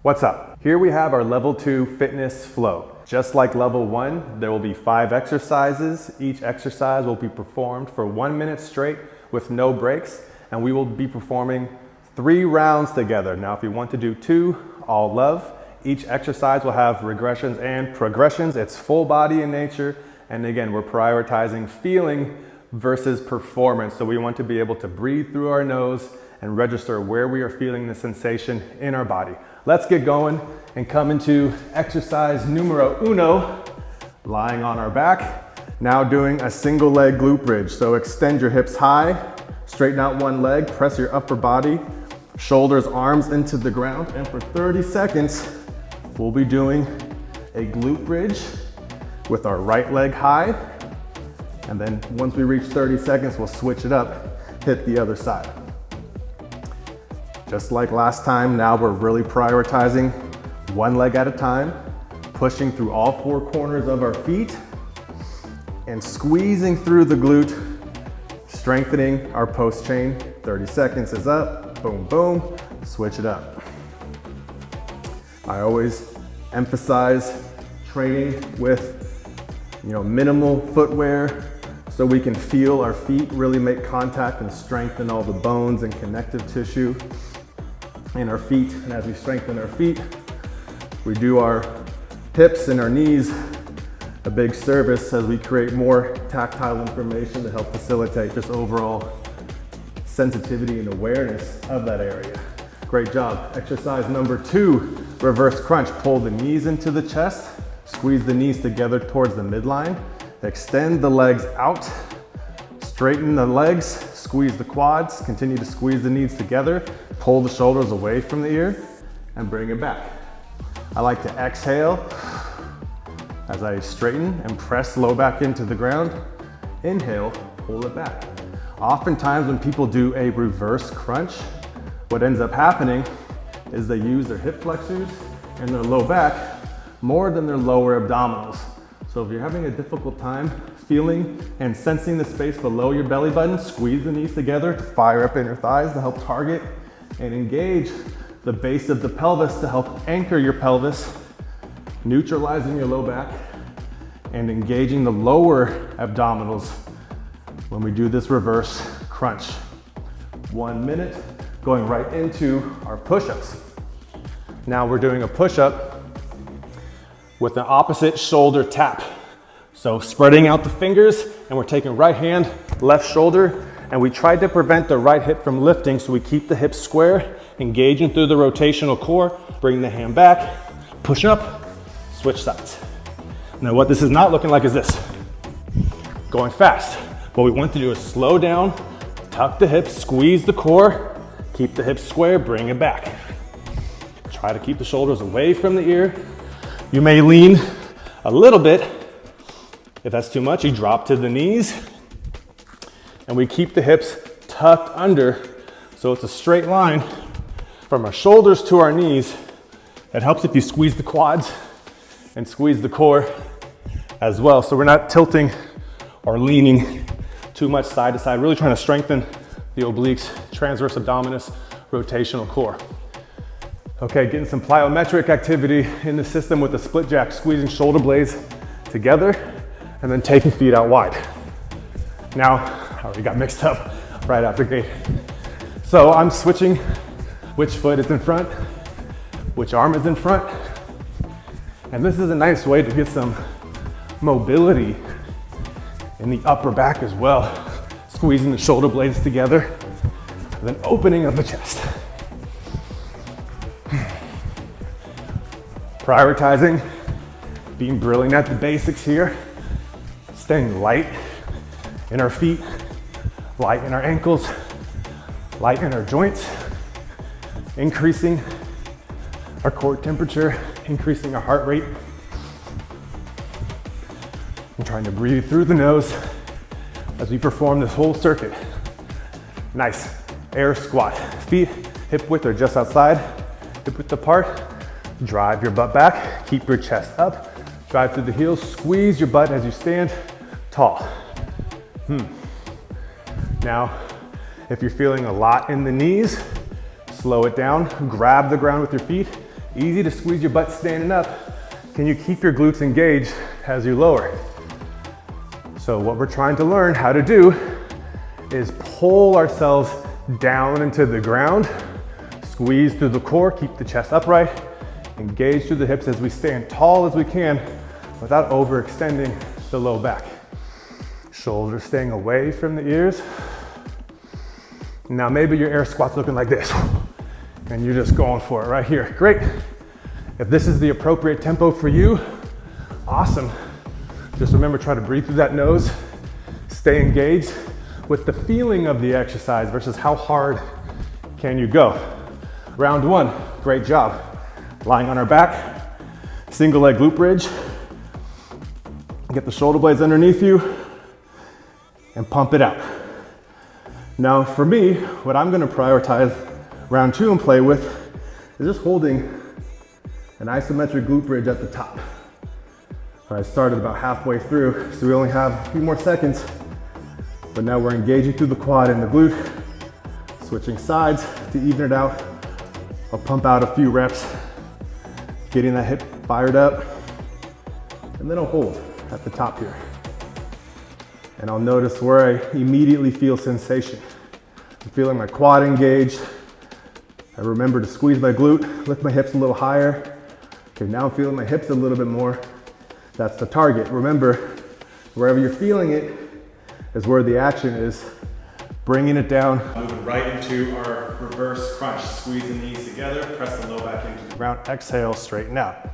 What's up? Here we have our level 2 fitness flow. Just like level 1, there will be 5 exercises. Each exercise will be performed for 1 minute straight with no breaks, and we will be performing 3 rounds together. Now, if you want to do 2, all love. Each exercise will have regressions and progressions. It's full body in nature, and again, we're prioritizing feeling versus performance. So we want to be able to breathe through our nose and register where we are feeling the sensation in our body. Let's get going and come into exercise numero uno, lying on our back. Now doing a single leg glute bridge. So extend your hips high, straighten out one leg, press your upper body, shoulders, arms into the ground. And for 30 seconds, we'll be doing a glute bridge with our right leg high. And then once we reach 30 seconds, we'll switch it up, hit the other side. Just like last time, now we're really prioritizing one leg at a time, pushing through all 4 corners of our feet and squeezing through the glute, strengthening our post chain. 30 seconds is up, boom, boom, switch it up. I always emphasize training with minimal footwear so we can feel our feet really make contact and strengthen all the bones and connective tissue in our feet. And as we strengthen our feet, we do our hips and our knees a big service as we create more tactile information to help facilitate just overall sensitivity and awareness of that area. Great job. Exercise number 2, reverse crunch. Pull the knees into the chest, squeeze the knees together towards the midline, extend the legs out, straighten the legs, squeeze the quads, continue to squeeze the knees together, pull the shoulders away from the ear, and bring it back. I like to exhale as I straighten and press low back into the ground. Inhale, pull it back. Oftentimes when people do a reverse crunch, what ends up happening is they use their hip flexors and their low back more than their lower abdominals. So if you're having a difficult time feeling and sensing the space below your belly button, squeeze the knees together to fire up inner thighs to help target and engage the base of the pelvis to help anchor your pelvis, neutralizing your low back and engaging the lower abdominals when we do this reverse crunch. 1 minute, going right into our push-ups. Now we're doing a push-up with an opposite shoulder tap. So spreading out the fingers, and we're taking right hand, left shoulder, and we try to prevent the right hip from lifting, so we keep the hips square, engaging through the rotational core, bring the hand back, push up, switch sides. Now what this is not looking like is this. Going fast. What we want to do is slow down, tuck the hips, squeeze the core, keep the hips square, bring it back. Try to keep the shoulders away from the ear. You may lean a little bit. If that's too much, you drop to the knees. And we keep the hips tucked under, so it's a straight line from our shoulders to our knees. It helps if you squeeze the quads and squeeze the core as well. So we're not tilting or leaning too much side to side, really trying to strengthen the obliques, transverse abdominis, rotational core. Okay, getting some plyometric activity in the system with the split jack, squeezing shoulder blades together and then taking feet out wide. Now, I already got mixed up right out the gate. So I'm switching which foot is in front, which arm is in front. And this is a nice way to get some mobility in the upper back as well. Squeezing the shoulder blades together, and then opening up the chest. Prioritizing, being brilliant at the basics here, staying light in our feet, light in our ankles, light in our joints, increasing our core temperature, increasing our heart rate. I'm trying to breathe through the nose as we perform this whole circuit. Nice, air squat. Feet hip width are just outside, hip width apart. Drive your butt back, keep your chest up, drive through the heels, squeeze your butt as you stand tall. Now, if you're feeling a lot in the knees, slow it down, grab the ground with your feet, Easy to squeeze your butt standing up. Can you keep your glutes engaged as you lower? So what we're trying to learn how to do is pull ourselves down into the ground, squeeze through the core, keep the chest upright, engage through the hips as we stand tall as we can without overextending the low back. Shoulders staying away from the ears. Now maybe your air squat's looking like this and you're just going for it right here. Great. If this is the appropriate tempo for you, awesome. Just remember, try to breathe through that nose, stay engaged with the feeling of the exercise versus how hard can you go. Round one, great job. Lying on our back, single leg glute bridge. Get the shoulder blades underneath you and pump it out. Now for me, what I'm gonna prioritize round two and play with is just holding an isometric glute bridge at the top. I started about halfway through, so we only have a few more seconds, but now we're engaging through the quad and the glute, switching sides to even it out. I'll pump out a few reps, getting that hip fired up, and then I'll hold at the top here. And I'll notice where I immediately feel sensation. I'm feeling my quad engaged. I remember to squeeze my glute, lift my hips a little higher. Okay, now I'm feeling my hips a little bit more. That's the target. Remember, wherever you're feeling it is where the action is. Bringing it down. Moving right into our reverse crunch. Squeeze the knees together, press the low back into the ground. Exhale, straighten out.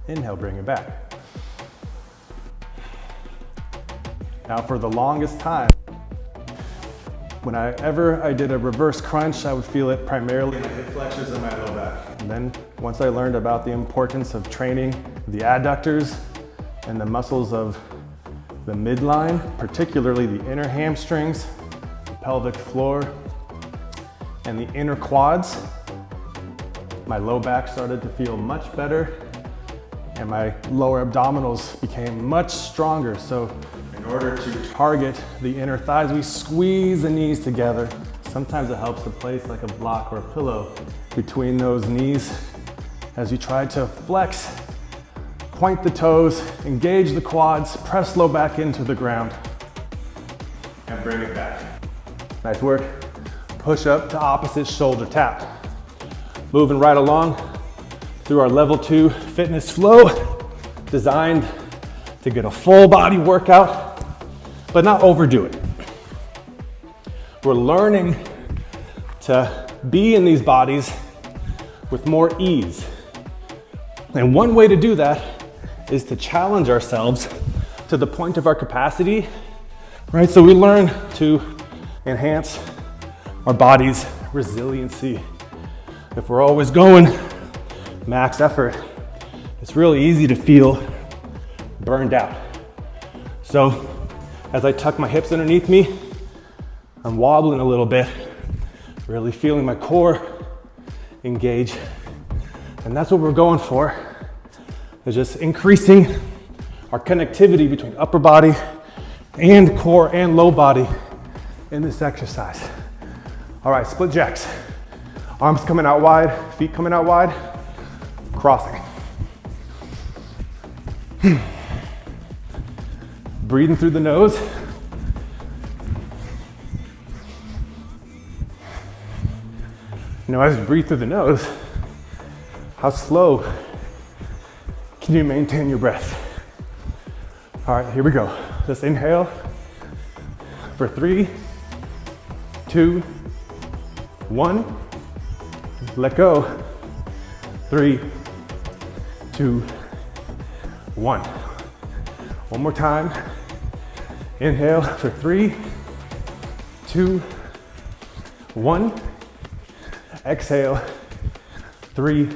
Inhale, bring it back. Now for the longest time, whenever I did a reverse crunch, I would feel it primarily in my hip flexors and my low back. And then once I learned about the importance of training the adductors and the muscles of the midline, particularly the inner hamstrings, the pelvic floor, and the inner quads, my low back started to feel much better and my lower abdominals became much stronger. So in order to target the inner thighs, we squeeze the knees together. Sometimes it helps to place like a block or a pillow between those knees as you try to flex, point the toes, engage the quads, press low back into the ground, and bring it back. Nice work. Push up to opposite shoulder tap. Moving right along through our level 2 fitness flow, designed to get a full body workout, but not overdo it. We're learning to be in these bodies with more ease. And one way to do that is to challenge ourselves to the point of our capacity, right? So we learn to enhance our body's resiliency. If we're always going max effort, it's really easy to feel burned out. So as I tuck my hips underneath me, I'm wobbling a little bit, really feeling my core engage. And that's what we're going for, is just increasing our connectivity between upper body and core and low body in this exercise. All right, split jacks. Arms coming out wide, feet coming out wide, crossing. Breathing through the nose. Now, as you breathe through the nose, how slow can you maintain your breath? All right, here we go. Just inhale for 3, 2, 1. Let go. 3, 2, 1. One more time. Inhale for 3, 2, 1. Exhale. 3,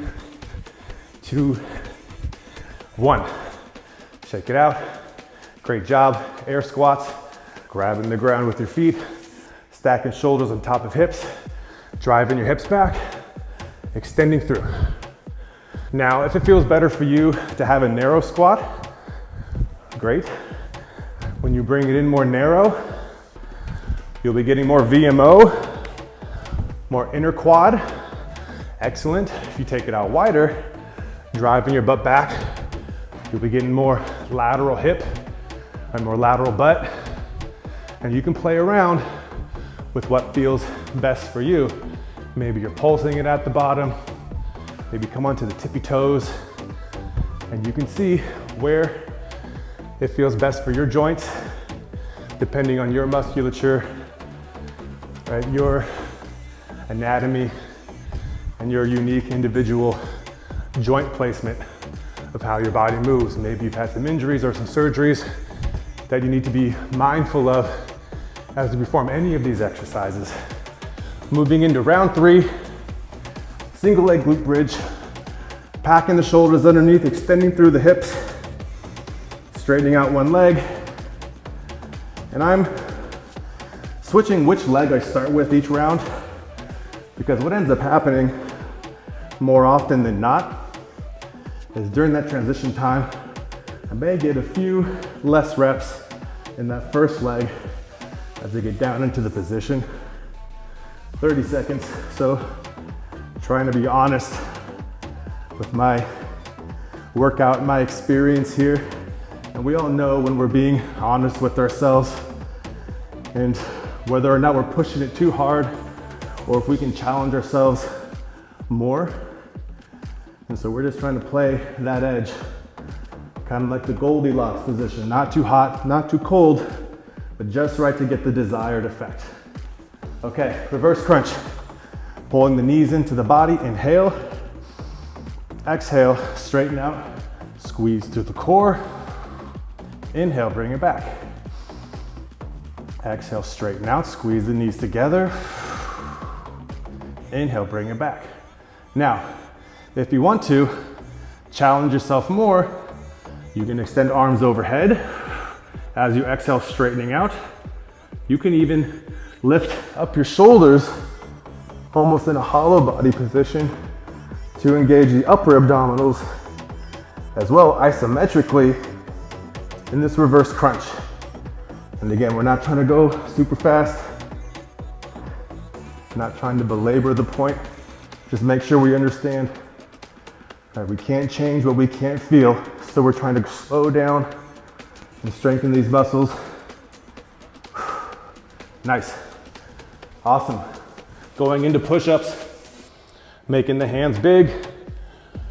2, 1. Shake it out. Great job. Air squats. Grabbing the ground with your feet. Stacking shoulders on top of hips. Driving your hips back. Extending through. Now, if it feels better for you to have a narrow squat, great. When you bring it in more narrow, you'll be getting more VMO, more inner quad, Excellent. If you take it out wider, driving your butt back, you'll be getting more lateral hip and more lateral butt. And you can play around with what feels best for you. Maybe you're pulsing it at the bottom, maybe come onto the tippy toes, and you can see where it feels best for your joints, depending on your musculature, right? Your anatomy and your unique individual joint placement of how your body moves. Maybe you've had some injuries or some surgeries that you need to be mindful of as you perform any of these exercises. Moving into round 3, single leg glute bridge, packing the shoulders underneath, extending through the hips, straightening out one leg. And I'm switching which leg I start with each round, because what ends up happening more often than not is during that transition time, I may get a few less reps in that first leg as I get down into the position. 30 seconds, so trying to be honest with my workout, my experience here. And we all know when we're being honest with ourselves and whether or not we're pushing it too hard or if we can challenge ourselves more. And so we're just trying to play that edge, kind of like the Goldilocks position, not too hot, not too cold, but just right to get the desired effect. Okay, reverse crunch. Pulling the knees into the body, inhale. Exhale, straighten out, squeeze through the core. Inhale, bring it back. Exhale, straighten out, squeeze the knees together. Inhale, bring it back. Now, if you want to challenge yourself more, you can extend arms overhead as you exhale, straightening out. You can even lift up your shoulders almost in a hollow body position to engage the upper abdominals as well isometrically in this reverse crunch. And again, we're not trying to go super fast, not trying to belabor the point. Just make sure we understand that we can't change what we can't feel. So we're trying to slow down and strengthen these muscles. Nice. Awesome. Going into push-ups, making the hands big.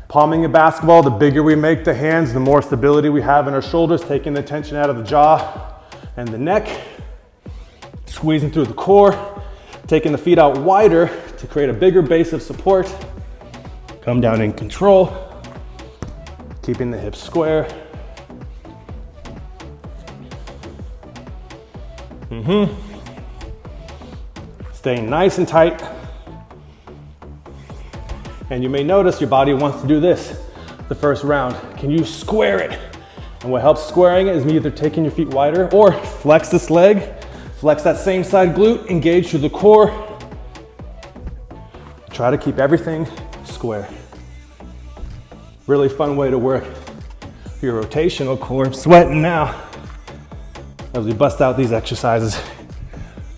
Palming a basketball, the bigger we make the hands, the more stability we have in our shoulders, taking the tension out of the jaw and the neck. Squeezing through the core, taking the feet out wider to create a bigger base of support. Come down in control, keeping the hips square. Staying nice and tight. And you may notice your body wants to do this the first round. Can you square it? And what helps squaring it is either taking your feet wider or flex this leg, flex that same side glute, engage through the core. Try to keep everything square. Really fun way to work your rotational core. I'm sweating now as we bust out these exercises.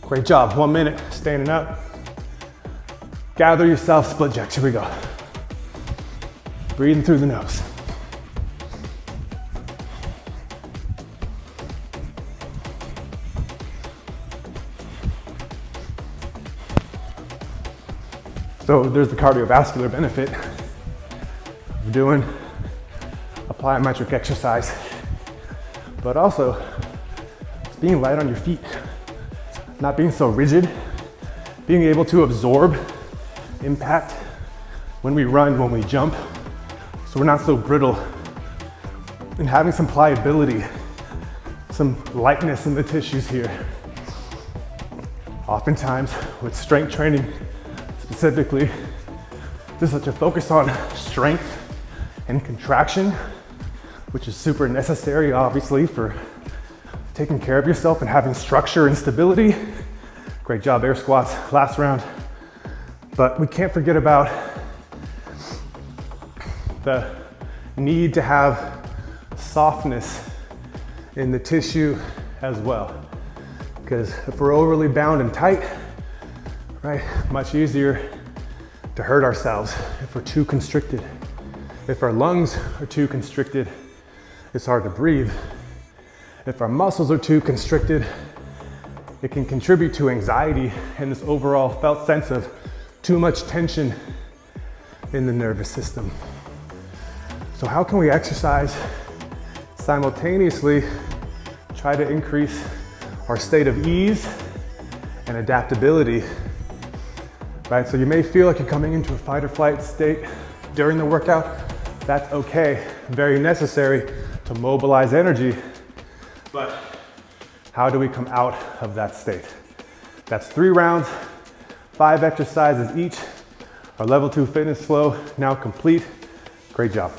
Great job. 1 minute, standing up. Gather yourself, split jacks. Here we go. Breathing through the nose. So there's the cardiovascular benefit of doing a plyometric exercise, but also it's being light on your feet, not being so rigid, being able to absorb impact when we run, when we jump, so we're not so brittle, and having some pliability, some lightness in the tissues here. Oftentimes with strength training specifically, there's such a focus on strength and contraction, which is super necessary obviously for taking care of yourself and having structure and stability. Great job, air squats, last round. But we can't forget about the need to have softness in the tissue as well. Because if we're overly bound and tight, right, much easier to hurt ourselves if we're too constricted. If our lungs are too constricted, it's hard to breathe. If our muscles are too constricted, it can contribute to anxiety and this overall felt sense of too much tension in the nervous system. So how can we exercise simultaneously try to increase our state of ease and adaptability, right? So you may feel like you're coming into a fight or flight state during the workout. That's okay, very necessary to mobilize energy. But how do we come out of that state? That's 3 rounds, 5 exercises each. Our level 2 fitness flow now complete. Great job.